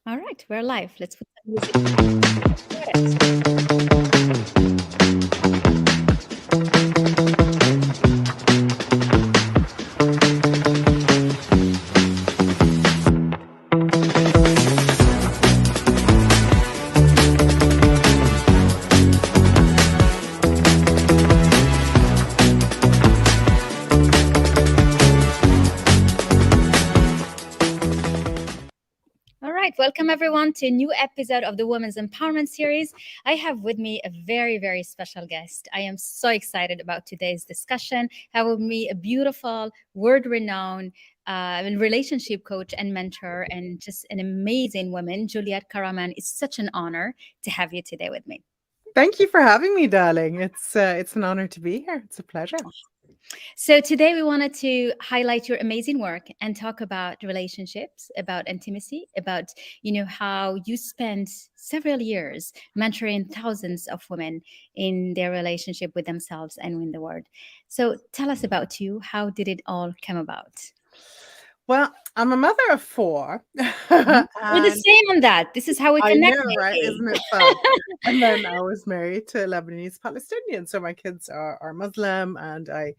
All right, we're live. Let's put some music. All right, welcome everyone to a new episode of the Women's Empowerment Series. I have with me a very, very special guest. I am so excited about today's discussion. I have with me a beautiful, world renowned relationship coach and mentor, and just an amazing woman, Juliette Karaman. It's such an honor to have you today with me. Thank you for having me, darling. It's an honor to be here. It's a pleasure. So today we wanted to highlight your amazing work and talk about relationships, about intimacy, about how you spent several years mentoring thousands of women in their relationship with themselves and with the world. So tell us about you. How did it all come about? Well, I'm a mother of four, Mhm. We're the and same on that. This is how we I connect, know, right? maybe. Isn't it fun? And then I was married to a Lebanese Palestinian, so my kids are Muslim, and I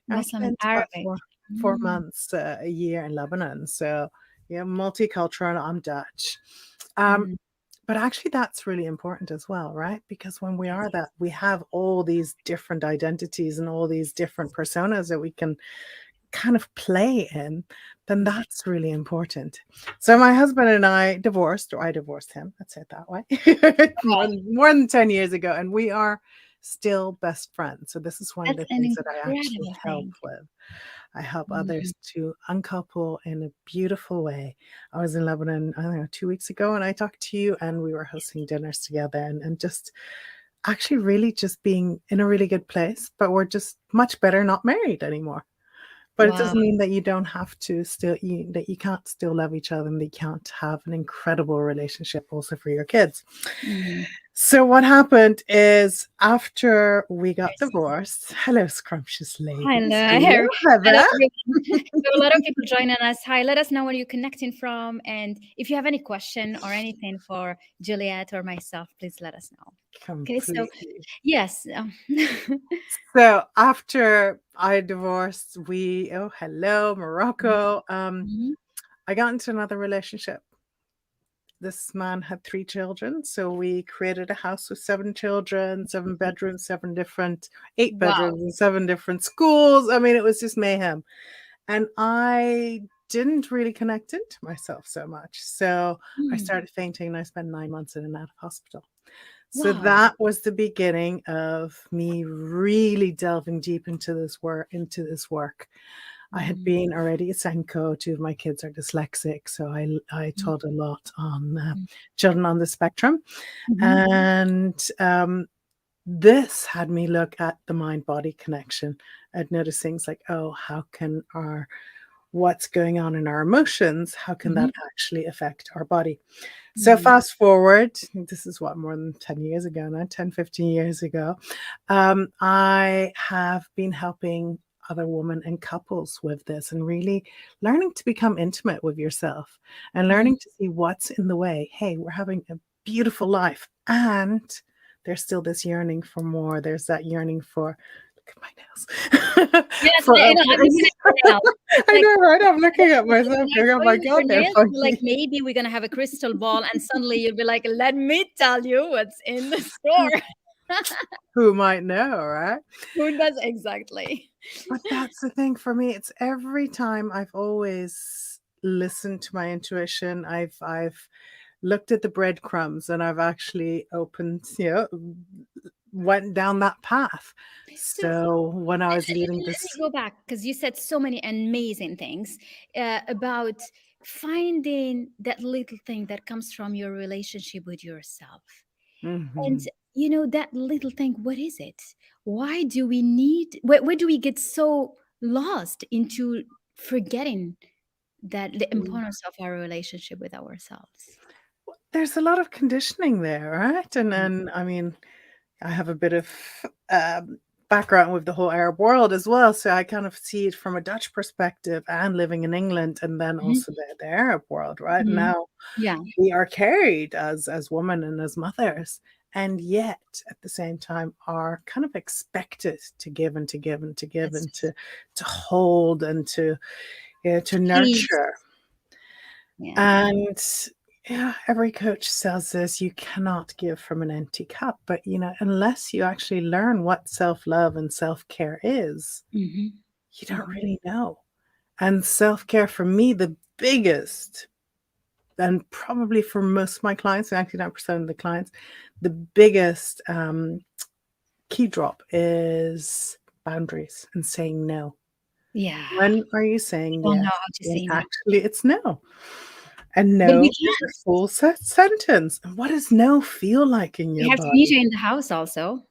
Muslim and spent about Arabic. four Mm, months a year in Lebanon. So yeah, multicultural. I'm Dutch. Um, mm, but actually, that's really important as well, right? Because when we are yes. that, we have all these different identities and all these different personas that we can kind of play in, then Mm. that's really important. So my husband and I divorced, or I divorced him, let's say it that way, Wow, more than 10 years ago, and we are still best friends. So this is one of that's the an things that I actually incredible help thing. with. I help Mm. others to uncouple in a beautiful way. I was in Lebanon, I don't know, 2 weeks ago, and I talked to you, and we were hosting dinners together, and just actually really just being in a really good place, but we're just much better not married anymore. But it Wow. doesn't mean that you don't have to that you can't still love each other, and that you can't have an incredible relationship also for your kids. Mm. So what happened is, after we got Yes. divorced, hello, scrumptious Hello. ladies. Hello, Hello, Heather. everyone. We have a lot of people joining us. Hi, let us know where you're connecting from. And if you have any question or anything for Juliet or myself, please let us know. Okay, so Completely. yes. So after I divorced, hello, Morocco. Mhm. I got into another relationship. This man had 3 children, so we created a house with 7 children, 7 bedrooms, 8 bedrooms, Wow. and 7 different schools. I mean, it was just mayhem, and I didn't really connect into myself so much. So I Mm. started fainting, and I spent 9 months in and out of hospital. So Wow. that was the beginning of me really delving deep into this work. I had Mhm. been already a Senko. 2 of my kids are dyslexic, so I Mhm. taught a lot on children on the spectrum, Mhm. and this had me look at the mind-body connection. I'd noticed things like, oh, how can our what's going on in our emotions, how can that Mhm. actually affect our body? So Mhm. fast forward, this is what, more than 10 years ago now, 10, 15 years ago. I have been helping other women and couples with this, and really learning to become intimate with yourself and Mhm. learning to see what's in the way. Hey, we're having a beautiful life, and there's still this yearning for more. There's that yearning for, look at my nails. Yes, for, I know. for I'm looking at your nails. It's I like, know, right? I'm when looking at myself I going, oh saw my you with God, your they're nails, you're like, funky. maybe we're gonna have a crystal ball, and suddenly you'll be like, "Let me tell you what's in the store." Who might know, right? Who does exactly? But that's the thing for me. It's every time I've always listened to my intuition. I've looked at the breadcrumbs, and I've actually went down that path. So So when I was leading let me this, go back because you said so many amazing things about finding that little thing that comes from your relationship with yourself. And Mhm. that little thing, what is it? Why do we need, where do we get so lost into forgetting that the importance of our relationship with ourselves? There's a lot of conditioning there, right? And Mm. then, I mean, I have a bit of um, background with the whole Arab world as well. So I kind of see it from a Dutch perspective and living in England and then Mhm. also the Arab world, right? Mhm. Now Yeah. we are carried as women and as mothers, and yet at the same time are kind of expected to give and to give and to give That's and to hold and to please. nurture. Yeah. And yeah, every coach says this, you cannot give from an empty cup. But unless you actually learn what self-love and self-care is, Hmm. you don't Hmm. really know. And self-care for me, the biggest, and probably for most of my clients, 99% of the clients, the biggest key drop is boundaries and saying no. Yeah. When are you We saying don't know yes? how to When say no, actually it's no. And but we no is a can't. full sentence. And what does no feel like in We your have Tunisia body? in the house also.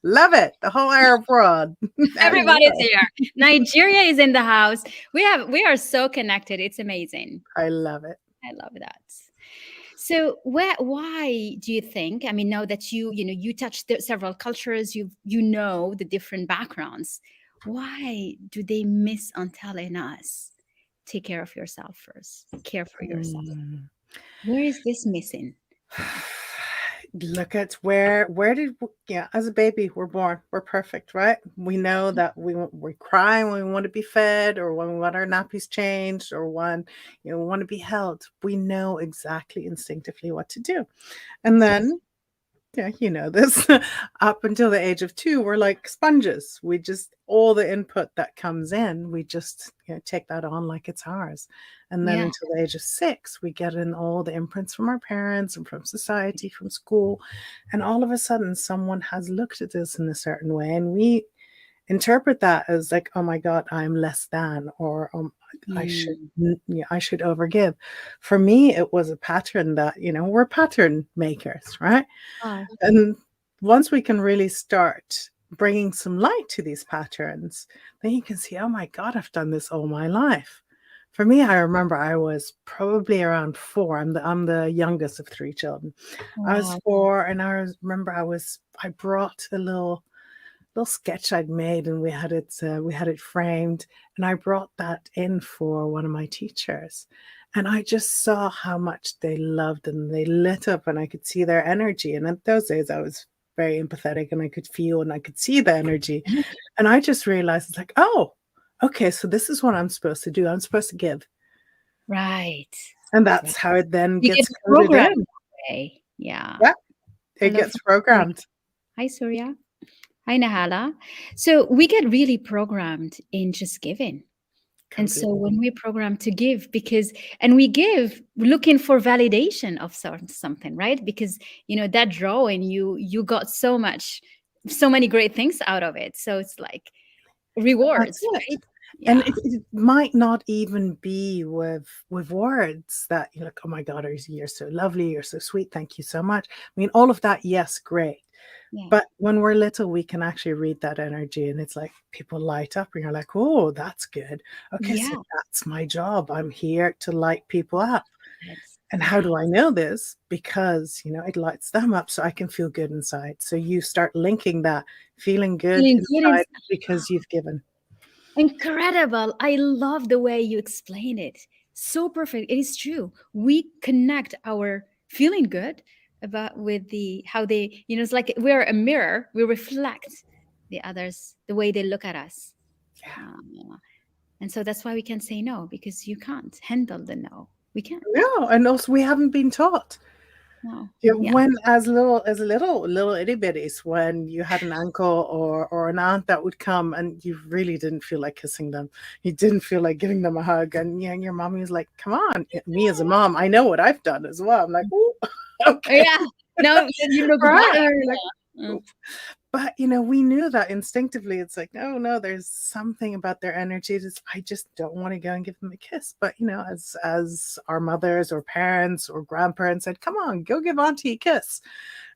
Love it. The whole Arab world. As Everybody's well. here. Nigeria is in the house. We are so connected. It's amazing. I love it. I love that. So why do you think? I mean, now that you touched several cultures, you know the different backgrounds. Why do they miss on telling us, take care of yourself first, care for yourself? Mm. Where is this missing? Look at where did yeah, as a baby we're born, we're perfect, right? We know that we cry when we want to be fed or when we want our nappies changed or when we want to be held. We know exactly instinctively what to do. And Yes. then yeah, you know this. Up until the age of 2, we're like sponges. We just all the input that comes in, we just take that on like it's ours. And then Yeah. until the age of 6, we get in all the imprints from our parents and from society, from school, and all of a sudden, someone has looked at us in a certain way, and we interpret that as like, oh my God, I'm less than, or Mm. I should overgive. For me, it was a pattern that we're pattern makers, right? Wow. And once we can really start bringing some light to these patterns, then you can see, oh my God, I've done this all my life. For me, I remember I was probably around 4. I'm the youngest of 3 children. I was Wow. 4, and remember I brought a little sketch I'd made, and we had it framed, and I brought that in for one of my teachers, and I just saw how much they loved and they lit up, and I could see their energy. And in those days, I was very empathetic, and I could feel and I could see the energy, and I just realized it's like, oh, okay, so this is what I'm supposed to do. I'm supposed to give, Right. and Right. that's how it then You get gets coded programmed in. that way. Yeah. Yeah, it Hello gets from Surya. programmed Hi, Surya. Hi, Nahala. So we get really programmed in just giving. And so completely. when we program to give, and we give looking for validation of something, right? Because that drawing, you got so many great things out of it. So it's like That's rewards, it. right? And Yeah. it might not even be with words that you're like, oh my God, you're so lovely, you're so sweet, thank you so much. I mean, all of that, yes, great. Yeah. But when we're little, we can actually read that energy, and it's like people light up, and you're like, oh, that's good. Okay, so Yeah. that's my job. I'm here to light people up. And how Right. do I know this? Because, it lights them up so I can feel good inside. So you start linking that feeling good Feeling good inside inside. because you've given. Incredible. I love the way you explain it. So perfect. It is true. We connect our feeling good about with the how they, it's like we're a mirror. We reflect the others, the way they look at us. Yeah. And so that's why we can say no, because you can't handle the no. We can't. No, and also we haven't been taught. No. Yeah, Yeah. when as little itty bitties, when you had an uncle or an aunt that would come and you really didn't feel like kissing them, you didn't feel like giving them a hug, and your mommy was like, "Come on." Me as a mom, I know what I've done as well. I'm like, "Ooh, okay, Yeah. No, you look right." back. And you're like, Mm. but we knew that instinctively. It's like, no, no, there's something about their energy. I just don't want to go and give them a kiss. But as our mothers or parents or grandparents said, come on, go give auntie a kiss.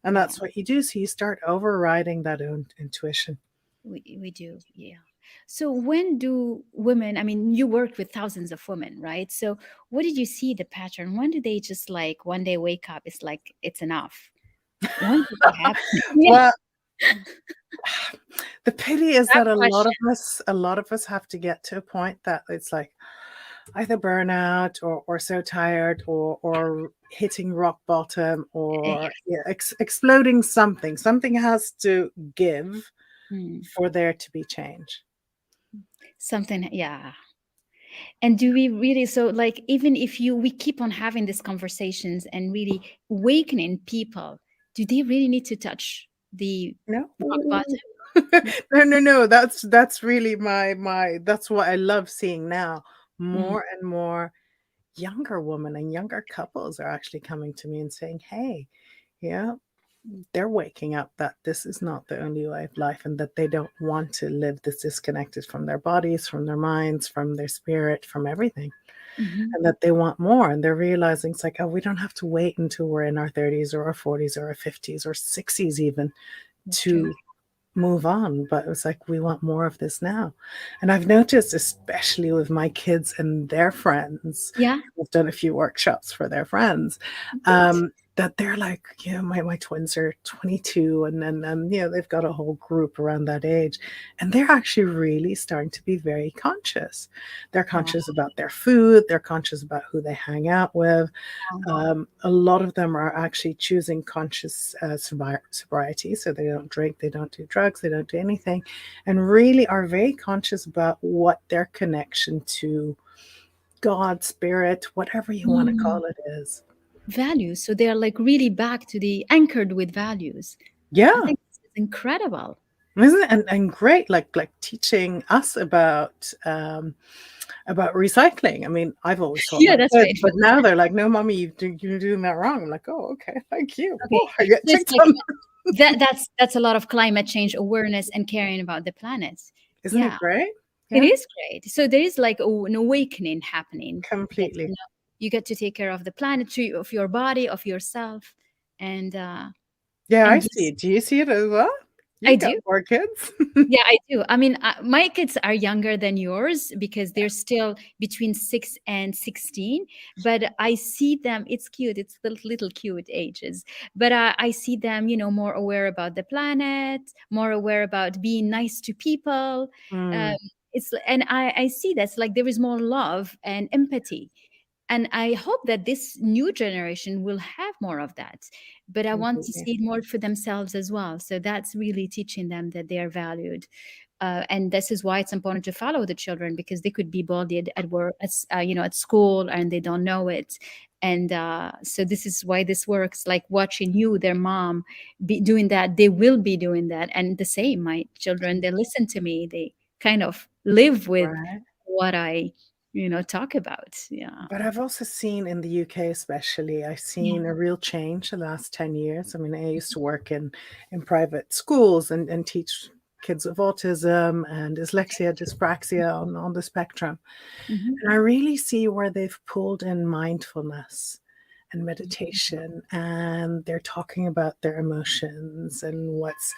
And Yeah. that's what you do. So you start overriding that own intuition. We do, yeah. So when do women, I mean, you worked with thousands of women, right? So what did you see the pattern? When do they just like one day wake up, it's like it's enough? When did it happen? Yeah. Well, The pity is That that question. a lot of us have to get to a point that it's like either burnout or so tired or hitting rock bottom Eh, or yeah, exploding something. Something has to give mm, for there to be change. something, yeah. And do we really, so like, even if we keep on having these conversations and really awakening people, do they really need to touch the No. rock bottom? No, no, no. That's really my that's what I love seeing now. Mm, More and more younger women and younger couples are actually coming to me and saying, "Hey, yeah, they're waking up that this is not the only way of life and that they don't want to live this disconnected from their bodies, from their minds, from their spirit, from everything, mhm. and that they want more." And they're realizing it's like, oh, we don't have to wait until we're in our 30s or our 40s or our 50s or 60s even That's true. to move on. But it's like, we want more of this now. And I've noticed, especially with my kids and their friends, Yeah, I've done a few workshops for their friends, good. that they're like, you know, my twins are 22 and then, you know, they've got a whole group around that age. And they're actually really starting to be very conscious. They're Wow. conscious about their food. They're conscious about who they hang out with. A lot of them are actually choosing conscious sobriety, so they don't drink, they don't do drugs, they don't do anything, and really are very conscious about what their connection to God, spirit, whatever you want to Mm, call it is. values. So they're like really back to the anchored with values. I Yeah, think this is incredible. isn't it? And great, like teaching us about recycling. I mean, I've always taught Yeah, my that's kids, right. but now they're like, "No, mommy, you're doing that wrong." I'm like, "Oh, okay, thank you." Okay. Oh, I get So it's checked like on. that's a lot of climate change awareness and caring about the planet. Isn't it Yeah, great? it Yeah, is great. So there is like an awakening happening that completely. you get to take care of the planet, of your body, of yourself, Yeah, I and see yes, it. Do you see it as well? I You've got do. 4 kids. Yeah, I do. I mean, my kids are younger than yours because they're still between 6 and 16. But I see them, it's cute, it's the little cute ages. But I see them, more aware about the planet, more aware about being nice to people. Um, Mm, and I see that's like there is more love and empathy, and I hope that this new generation will have more of that, but I want to completely. see it more for themselves as well. So that's really teaching them that they are valued, and this is why it's important to follow the children, because they could be bullied at work, at school, and they don't know it. And so this is why this works, like watching you, their mom, be doing that, they will be doing that. And the same, my children, they listen to me, they kind of live with Right. what I talk about. Yeah. But I've also seen in the UK especially, I've Yeah. seen a real change the last 10 years. I mean, I used to work in private schools and teach kids with autism and dyslexia, dyspraxia on the spectrum. Mhm. And I really see where they've pulled in mindfulness and meditation, and they're talking about their emotions and what's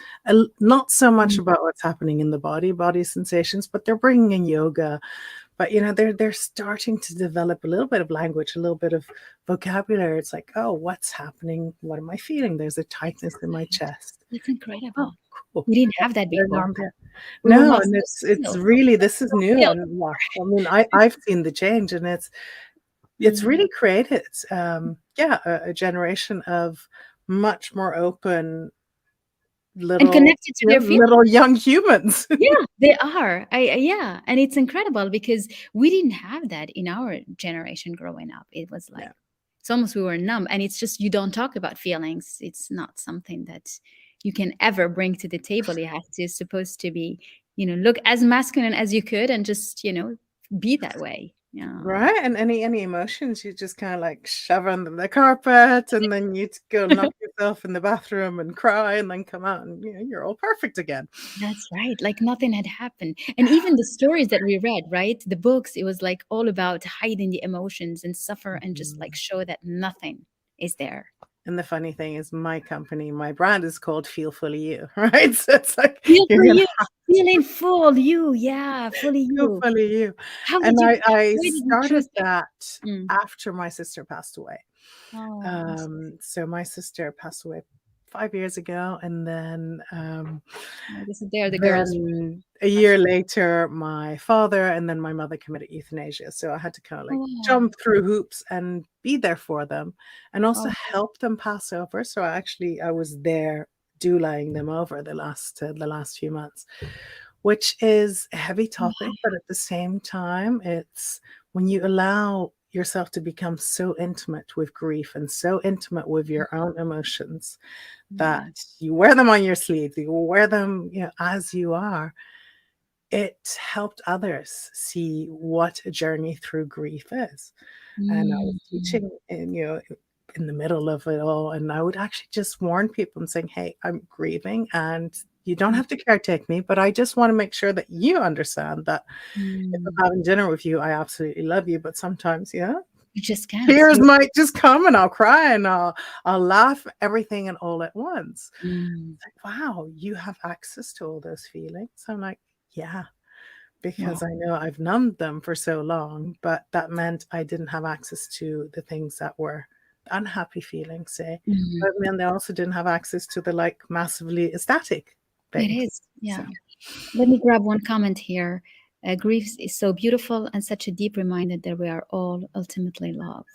not so much Mm. about what's happening in the body sensations, but they're bringing in yoga. But you know, they're starting to develop a little bit of language, a little bit of vocabulary. It's like, oh, what's happening? What am I feeling? There's a tightness in my chest. That's Oh, incredible. cool. We didn't have that They're before. gone there. We were No, more and so it's still. really, this is new. Still. And wow, I mean, I've seen the change, and it's Mm. really created, yeah, a generation of much more open And little, connected to their feelings. little young humans. Yeah, they are. Yeah, and it's incredible because we didn't have that in our generation growing up. It was like Yeah, it's almost we were numb, and it's just you don't talk about feelings. It's not something that you can ever bring to the table. You have to supposed to be, look as masculine as you could and just, be that way. Yeah. right. And any emotions, you just kind of like shove under the carpet, and then you go lock yourself in the bathroom and cry, and then come out, and you're all perfect again. That's right. Like nothing had happened. And even the stories that we read, right? The books, it was like all about hiding the emotions and suffer and just like Mhm. show that nothing is there. And the funny thing is, my company, my brand is called Feel Fully You, right? So it's like Feel you're for gonna you, feeling full you. Yeah, fully feel you. fully you. How And did you, I why did you started choose that? that Mm. after my sister passed away. Oh, I'm so So my sister passed away 5 years ago, and Oh, they're the girls. then a year later, my father and then my mother committed euthanasia. So I had to kind of like Oh, jump through hoops and be there for them and also oh, help them pass over. So I was there doulaying them over the last few months, which is a heavy topic, but at the same time, it's when you allow yourself to become so intimate with grief and so intimate with your own emotions that mm, you wear them on your sleeve, you wear them, as you are. It helped others see what a journey through grief is. And I was mm, teaching in the middle of it all, and I would actually just warn people and saying, "Hey, I'm grieving, and you don't mm, have to caretake me, but I just want to make sure that you understand that if mm. I'm having dinner with you, I absolutely love you, but sometimes, You just can't. tears You. might just come, and I'll cry, and I'll laugh, everything and all at once." Mm, It's like, wow, you have access to all those feelings. I'm like, yeah, wow. because I know I've numbed them for so long, but that meant I didn't have access to the things that were unhappy feelings, say. Mm. But it meant I also didn't have access to the like massively ecstatic It things. is. So Yeah. Let me grab one comment here. Grief is so beautiful and such a deep reminder that we are all ultimately love.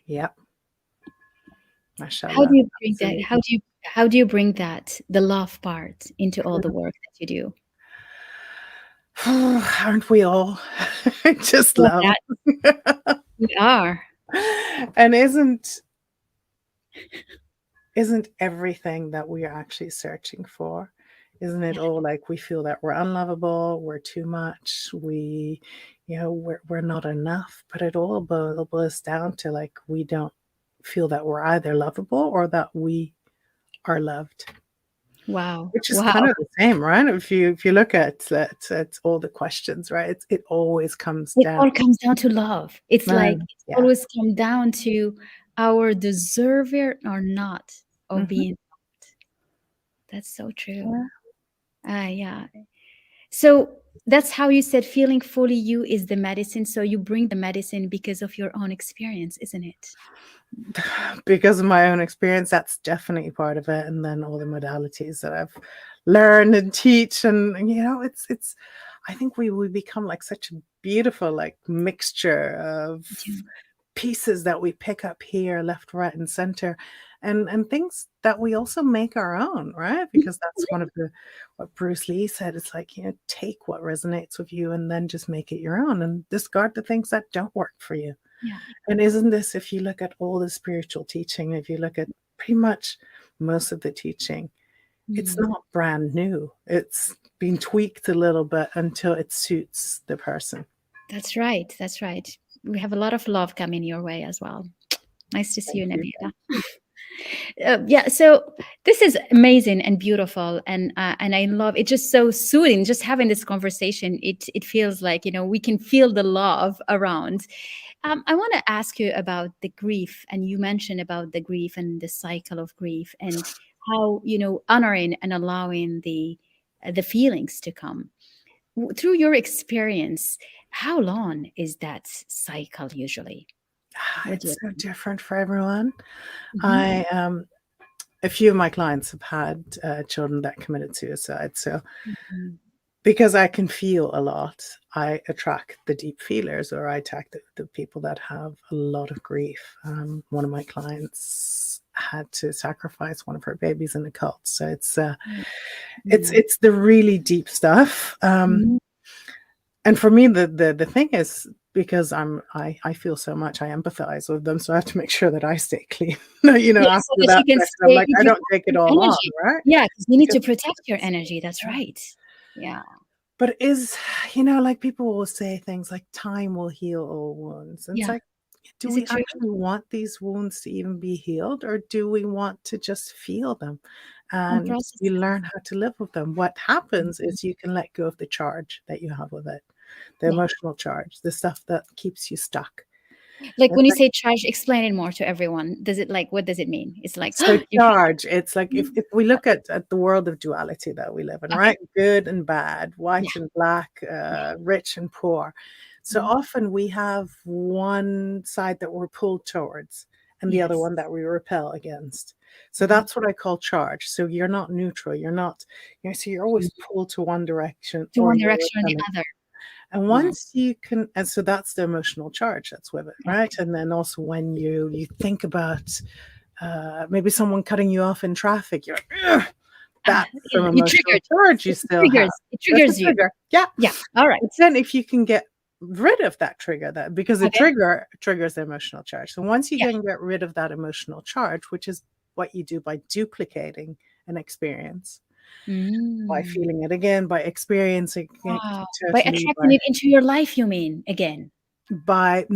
yeah, How do mashallah. you bring that? Absolutely. How do you bring that the love part into all the work that you do? Aren't we all? Just Well, love. that we are. And isn't everything that we are actually searching for? Isn't it all like we feel that we're unlovable, we're too much, we're not enough, but it all boils down to like we don't feel that we're either lovable or that we are loved, Wow. which is Wow. kind of the same, right? If you look at all the questions, right? It always comes It down. all comes down to love. It's like it's Yeah. always come down to our deserver or not of Hmm. being loved. That's so true. Yeah. Yeah. So that's how you said feeling fully you is the medicine. So you bring the medicine because of your own experience, isn't it? Because of my own experience, that's definitely part of it. And then all the modalities that I've learned and teach. And it's I think we become like such a beautiful like mixture of Yeah. pieces that we pick up here, left, right, and center, and things that we also make our own, right? Because that's one of the what Bruce Lee said. It's like, take what resonates with you and then just make it your own and discard the things that don't work for you. Yeah. And isn't this, if you look at all the spiritual teaching, if you look at pretty much most of the teaching, it's Mm. not brand new. It's been tweaked a little bit until it suits the person. That's right. That's right. We have a lot of love coming your way as well. Nice to see Thank you, you. Nabila. Yeah, so this is amazing and beautiful, and I love it. Just so soothing. Just having this conversation, it feels like we can feel the love around. I want to ask you about the grief, and you mentioned about the grief and the cycle of grief, and how honoring and allowing the feelings to come. Through your experience, how long is that cycle usually? What do It's you so different for everyone. think? I A few of my clients have had children that committed suicide. So Mhm. because I can feel a lot, I attract the deep feelers, or I attract the people that have a lot of grief. One of my clients had to sacrifice one of her babies in a cult, so Mm. it's the really deep stuff. Mm. And for me, the thing is, because I feel so much, I empathize with them, so I have to make sure that I stay clean. Yeah, so After that that you can session, I'm stay like, you I don't protect take it your all on, energy. right? Yeah, because you need Because to protect your energy. That's yeah. right. Yeah. But like people will say things like time will heal all wounds. And it's Yeah. like, do Is we it true? actually want these wounds to even be healed, or do we want to just feel them And and process you them. learn how to live with them? What happens Mhm. is you can let go of the charge that you have with it, the Yeah. emotional charge, the stuff that keeps you stuck. Like It's when you like, say charge, explain it more to everyone. Does it what does it mean? It's like so you charge, it's like feel. if we look at the world of duality that we live in, Okay. right? Good and bad, Yeah. white and black, rich and poor. So Mhm. often we have one side that we're pulled towards, and the other Yes. one that we repel against. So Mhm. that's what I call charge. So you're not neutral. You're not, so you're always pulled to one direction To or one you're direction or the repelling. other. And Wow. once you can, and so that's the emotional charge that's with it, right? Okay. And then also when you think about maybe someone cutting you off in traffic, you're like, "Ugh," that's some You emotional triggered. charge you It still have. triggers. It That's a triggers you. trigger. Yeah. Yeah. All right. But then if you can get rid of that trigger, that because the Okay. trigger triggers the emotional charge. So once you Yeah. can get rid of that emotional charge, which is what you do by duplicating an experience, by Mm. feeling it again, by experiencing it Wow. By totally, attracting it into your life, you mean, again? by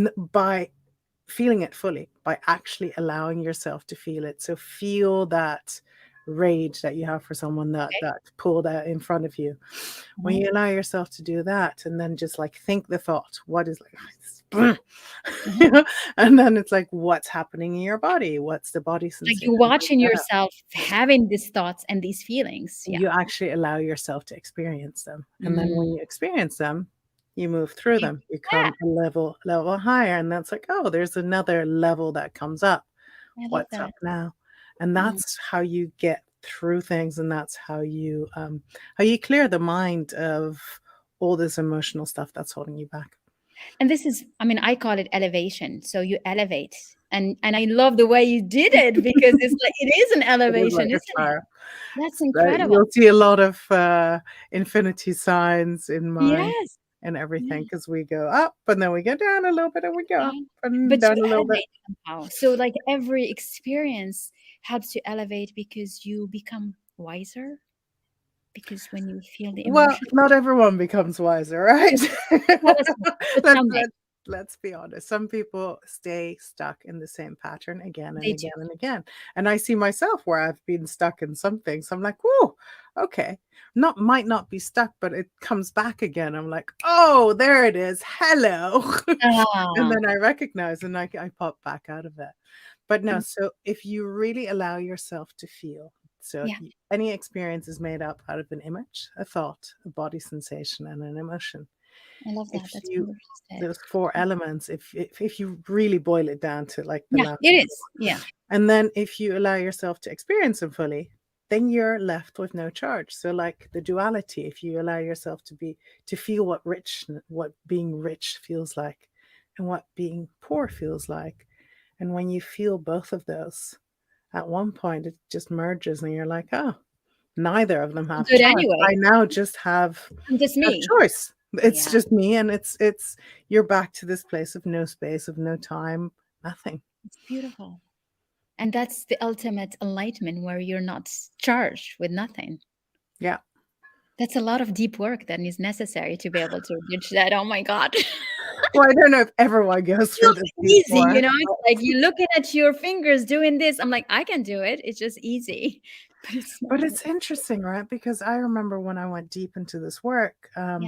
feeling it fully, by actually allowing yourself to feel it. So feel that rage that you have for someone that Okay. pulled out in front of you. When Mhm. you allow yourself to do that, and then just like think the thought, what is like, Mhm. and then it's like, what's happening in your body? What's the body Like sensation? you watching yourself having these thoughts and these feelings. Yeah. You actually allow yourself to experience them, and then Mm. when you experience them, you move through You- them, you Yeah. come a level higher, and that's like, oh, there's another level that comes up. I love What's up that. now? And Mm. that's how you get through things, and that's how you clear the mind of all this emotional stuff that's holding you back. And this is, I mean, I call it elevation. So you elevate. And I love the way you did it because it's like it is an It is elevation, like a isn't it? spiral. That's So incredible. you'll see a lot of infinity signs in mine Yes. and Yeah. everything because we go up and then we go down a little bit and we go up Yeah. and But down you a little bit. elevate somehow. So like every experience helps you elevate because you become wiser. Because when you feel the Well, emotion, not everyone becomes wiser, right? tell us more. So let's tell me, let, let's be honest. Some people stay stuck in the same pattern again and they do. again and again. And I see myself where I've been stuck in something. So I'm like, whoa, okay. Not might not be stuck, but it comes back again. I'm like, oh, there it is. Hello. And Ah, then I recognize and I pop back out of it. But no, mm, so if you really allow yourself to feel, so yeah, any experience is made up out of an image, a thought, a body sensation, and an emotion. I love If that. That's you beautifully said. those four elements, if you really boil it down to like the Yeah, last, it is. Yeah, and then if you allow yourself to experience them fully, then you're left with no charge. So like the duality, if you allow yourself to feel what being rich feels like, and what being poor feels like, and when you feel both of those, at one point it just merges and you're like, oh, neither of them I'm have good choice. anyway. I now just I'm just have me. choice. It's Yeah, just me, and it's you're back to this place of no space, of no time, nothing. it's beautiful. And that's the ultimate enlightenment where you're not charged with nothing. Yeah. That's a lot of deep work that is necessary to be able to reach that. Oh my God. Well, I don't know if everyone goes through Feels this easy, before, it's like you're looking at your fingers doing this. I'm like, I can do it. It's just easy. But it's but not. it's interesting, right? Because I remember when I went deep into this work, Yeah.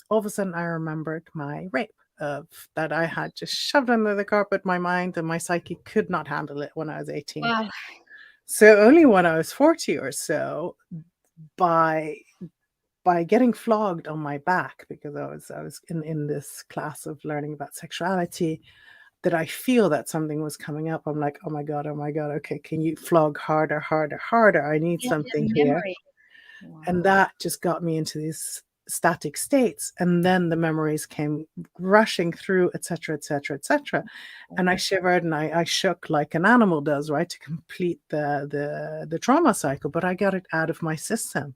all of a sudden I remembered my rape of that I had just shoved under the carpet. My mind and my psyche could not handle it when I was 18. Wow. So only when I was 40 or so, by getting flogged on my back, because I was in this class of learning about sexuality, that I feel that something was coming up. I'm like, oh my god, okay, can you flog harder, harder, harder? I need Yeah, something yeah, here. memory. And Wow. that just got me into these static states, and then the memories came rushing through, etc., etc., etc. And I shivered and I shook like an animal does, right, to complete the trauma cycle, but I got it out of my system.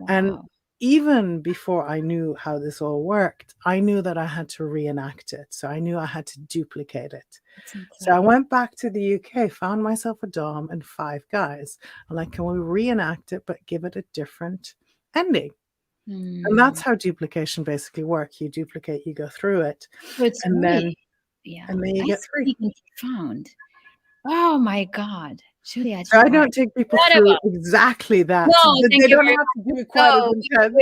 And Wow. even before I knew how this all worked, I knew that I had to reenact it. So I knew I had to duplicate it. It's So I incredible. went back to the UK, found myself a dom and 5 guys. I'm like, can we reenact it, but give it a different ending? And Mm. that's how duplication basically works. You duplicate, you go through it, So it's and very, then yeah, you get that's free. deep and profound. Oh my God. Juliette, So you I are don't take people through incredible. exactly that. No, thank They you don't very have much. to do it quite as No, intense,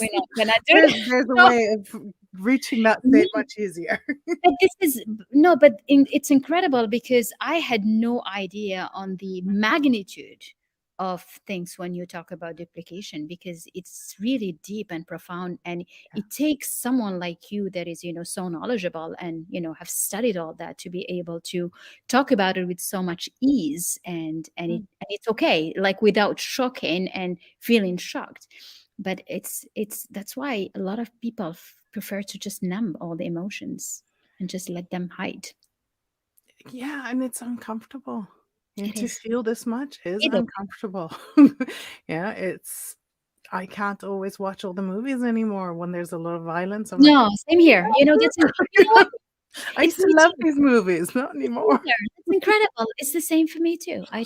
we're but not gonna do there's a that. way of reaching that No. state much easier. But this is no, but it's incredible because I had no idea on the magnitude of things when you talk about duplication, because it's really deep and profound, and it takes someone like you that is, so knowledgeable and, have studied all that to be able to talk about it with so much ease, and it's okay, like without shocking and feeling shocked. But it's that's why a lot of people prefer to just numb all the emotions and just let them hide. Yeah, and it's uncomfortable. It To is. feel this much is It is. uncomfortable. Yeah, it's I can't always watch all the movies anymore when there's a lot of violence. I'm like, No, same here. That's what? I used It's to me love too. these movies, not It's me anymore. there. It's incredible. It's the same for me too. I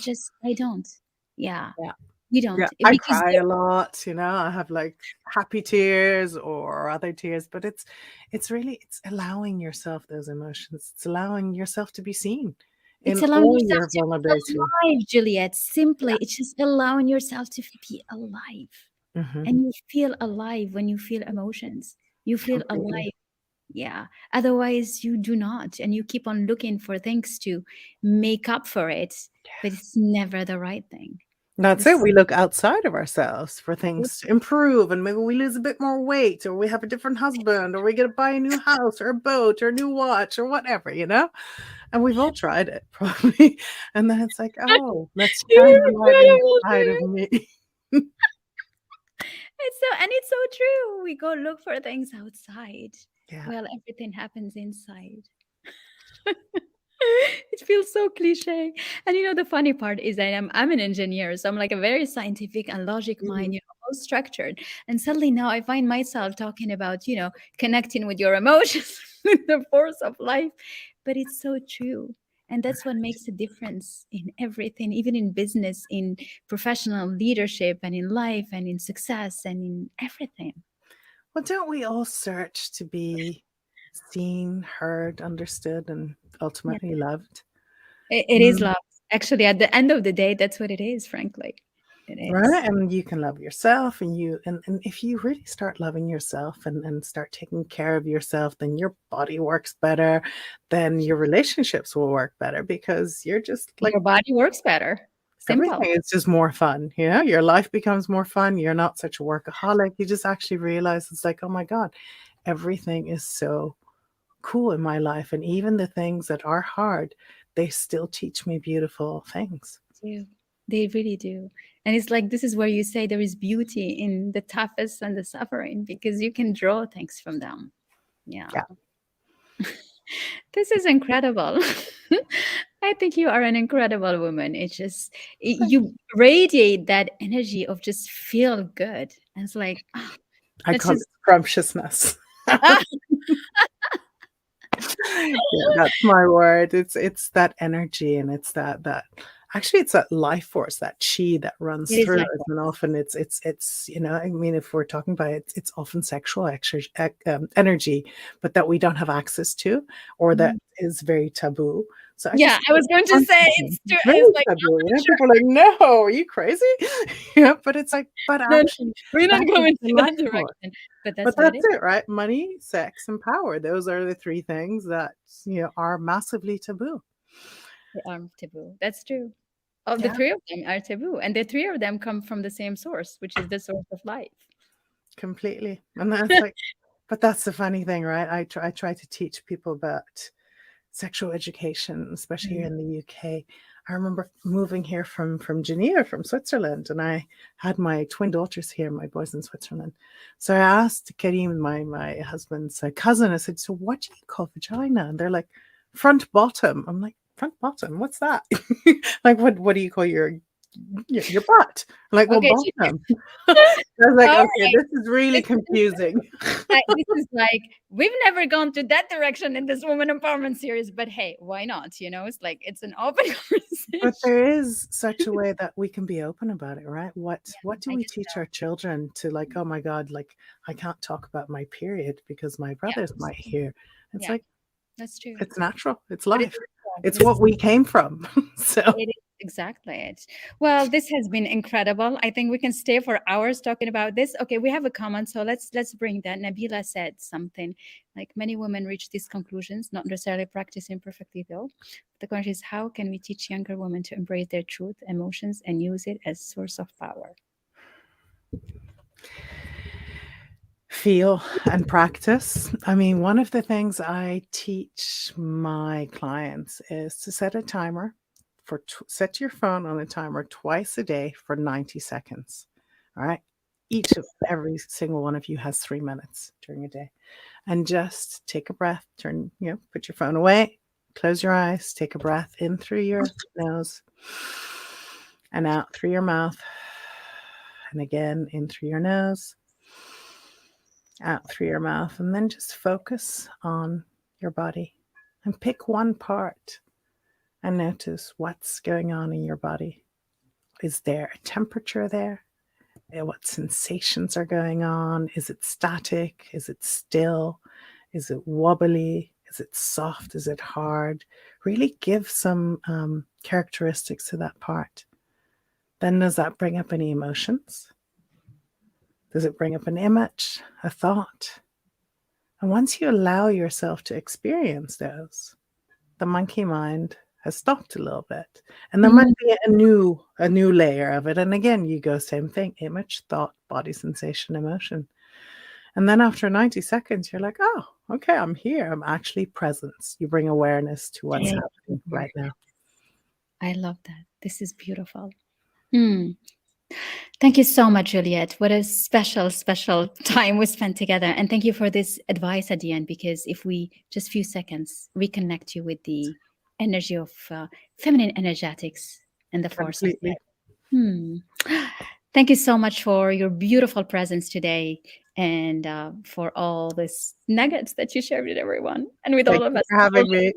don't. Yeah, Yeah. we Yeah, don't. I Because cry a lot, I have like happy tears or other tears, but it's really it's allowing yourself those emotions. It's allowing yourself to be seen it's in allowing all yourself your to be vulnerability. alive, Juliette. Simply, Yeah. it's just allowing yourself to be alive. Hmm. And you feel alive when you feel emotions. You feel Completely. alive. Yeah. Otherwise, you do not. And you keep on looking for things to make up for it, but it's never the right thing. That's it. This, We look outside of ourselves for things to improve, and maybe we lose a bit more weight, or we have a different husband, or we get to buy a new house, or a boat, or a new watch, or whatever. And we've all tried it, probably. And then it's like, oh, let's shine you're the light incredible, inside of Juliette. me. It's so true. We go look for things outside. Yeah. Well, everything happens inside. It feels so cliche. And the funny part is that I'm an engineer, so I'm like a very scientific and logic mind, Mhm. all structured. And suddenly now I find myself talking about, connecting with your emotions, with the force of life. But it's so true. And that's what makes a difference in everything, even in business, in professional leadership, and in life, and in success, and in everything. Well, don't we all search to be seen, heard, understood, and Yeah. ultimately loved? It is Mm. love. Actually, at the end of the day, that's what it is, frankly. It is. Right, and you can love yourself, and if you really start loving yourself and start taking care of yourself, then your body works better, then your relationships will work better because you're just like Your body works better. Simple. everything is just more fun, your life becomes more fun, you're not such a workaholic, you just actually realize it's like, "Oh my god, everything is so cool in my life, and even the things that are hard, they still teach me beautiful things." Do. They really do. And it's like this is where you say there is beauty in the toughest and the suffering, because you can draw things from them. Yeah. Yeah. This is incredible. I think you are an incredible woman. It's just you radiate that energy of just feel good. And it's like, I let's call it just scrumptiousness. ah, Yeah, that's my word. It's that energy and it's that actually it's that life force, that chi that runs it is through like us. And often I mean, if we're talking about it, it's often sexual energy, but that we don't have access to or that Mhm. is very taboo. So I Yeah, just I was going to say it's it's very like taboo. I'm not sure. People are like, no, are you crazy? Yeah, but it's like, but No, no, actually we're that not is going the to life that force. direction. But But that's what it that's is. it, right? Money, sex, and power. Those are the 3 things that, are massively taboo. They are taboo. That's true. Of the Yeah, three of them are taboo, and the three of them come from the same source, which is the source of life. completely. And that's like but that's the funny thing, right? I try to teach people about sexual education, especially here Mm. in the UK. I remember moving here from Geneva, from Switzerland, and I had my twin daughters here, my boys in Switzerland. So I asked Karim, my husband's cousin, I said, "So what do you call vagina?" And they're like, "Front bottom." I'm like, "Front bottom? What's that?" Like, what do you call your butt? I'm like, "Well, Okay, bottom." I was like, all "Okay, right. this is really This is confusing." this is like we've never gone to that direction in this woman empowerment series, but hey, why not? It's like it's an open But conversation. there is such a way that we can be open about it, right? What do I we guess teach our children to like, oh my God, like I can't talk about my period because my yeah, brothers might hear. It's yeah, like that's true. it's natural, it's But it life. is wrong. It's This what is we came from. So it is Exactly. Well, this has been incredible. I think we can stay for hours talking about this. Okay, we have a comment, so let's bring that. Nabila said something like many women reach these conclusions, not necessarily practicing perfectly though. The question is, how can we teach younger women to embrace their truth, emotions, and use it as source of power? Feel and practice. I mean, one of the things I teach my clients is to set a timer set your phone on a timer twice a day for 90 seconds. All right. Every single one of you has 3 minutes during a day. And just take a breath, put your phone away, close your eyes, take a breath in through your nose and out through your mouth. And again, in through your nose, out through your mouth, and then just focus on your body and pick one part and notice what's going on in your body. Is there a temperature there? What sensations are going on? Is it static? Is it still? Is it wobbly? Is it soft? Is it hard? Really give some characteristics to that part. Then does that bring up any emotions? Does it bring up an image, a thought? And once you allow yourself to experience those, the monkey mind has stopped a little bit. And there might be a new layer of it. And again, you go same thing, image, thought, body sensation, emotion. And then after 90 seconds, you're like, oh, okay, I'm here. I'm actually present. You bring awareness to what's happening right now. I love that. This is beautiful. Thank you so much, Juliette. What a special, special time we spent together. And thank you for this advice at the end, because if we just few seconds reconnect you with the energy of feminine energetics and the force of it. Thank you so much for your beautiful presence today and for all these nuggets that you shared with everyone and with all of us. Thank you for having me.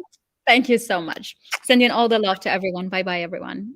Thank you so much. Sending all the love to everyone. Bye-bye, everyone.